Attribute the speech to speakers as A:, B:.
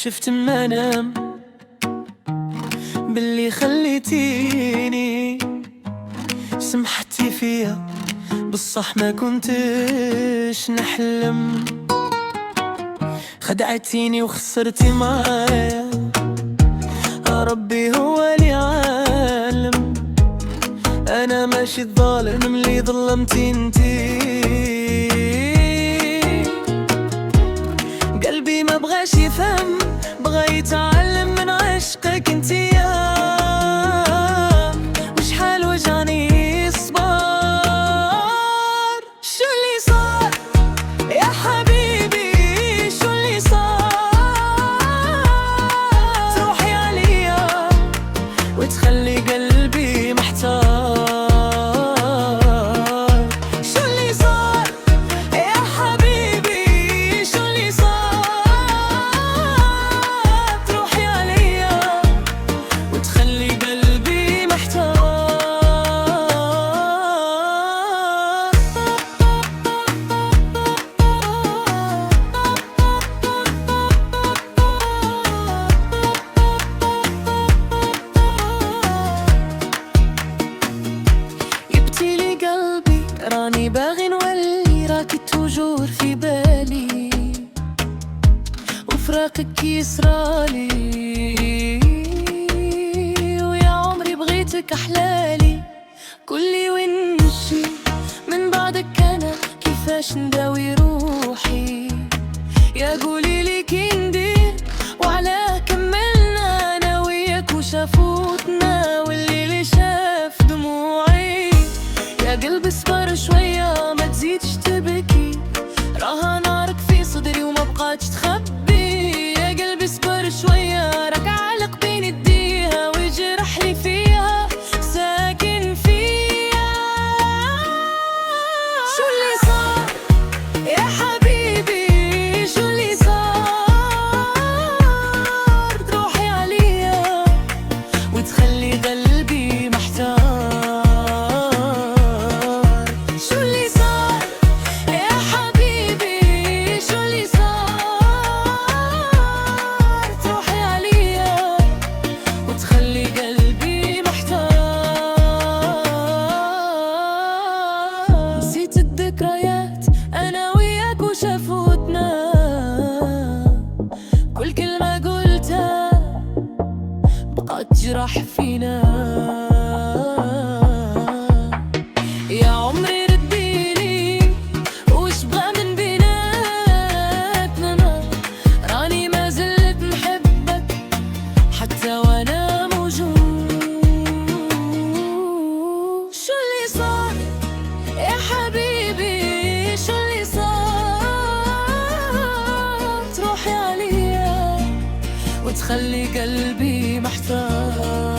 A: شفت منام باللي خليتيني سمحتي فيا بالصح ما كنتش نحلم. خدعتيني وخسرتي معايا، ربي هو اللي عالم. انا ماشي الظالم اللي ظلمتي انتي. قلبي ما بغاش يفهم، بغا يتعلم من عشقك انتي يا مش حال وجعني صبار. شو اللي صار يا حبيبي؟ شو اللي صار؟ تروحي عليا وتخلي قلبي محتار. شو اللي صار يا حبيبي؟ شو اللي صار؟ تروحي عليا وتخلي قلبي محتار. جبتيلي قلبي راني باغي نولي، راكي توجور في بالي وفراقك يسرالي. ويا عمري بغيتك أحلالي، كلي ونمشي من بعدك أنا كيفاش نداوي روحي. يا قوليلي كي ندير وعلاه كملنا أنا وياك وشافوتنا واللي شاف دموعي. يا قلبي اصبر شوية ما تزيدش تبكي، راها نارك في صدري وما بقاتش تخبي. يا قلبي اصبر شوية راك عالق بين يديها ويجرح لي فيها ساكن فيها. شو اللي صار يا حبيبي؟ شو اللي صار؟ تروحي عليا وتخلي قلبي محتار. شو اللي صار يا حبيبي؟ شو اللي صار؟ تروحي عليا وتخلي قلبي محتار. نسيت الذكريات أنا وياك وشافوتنا، كل كلمة قلتها بقات تجرح فينا. يا عمري رديلي وش بغى من بيناتنا، راني ما زلت نحبك حتى وانا موجود. شو اللي صار يا حبيبي؟ شو اللي صار؟ تروحي عليا وتخلي قلبي محتار.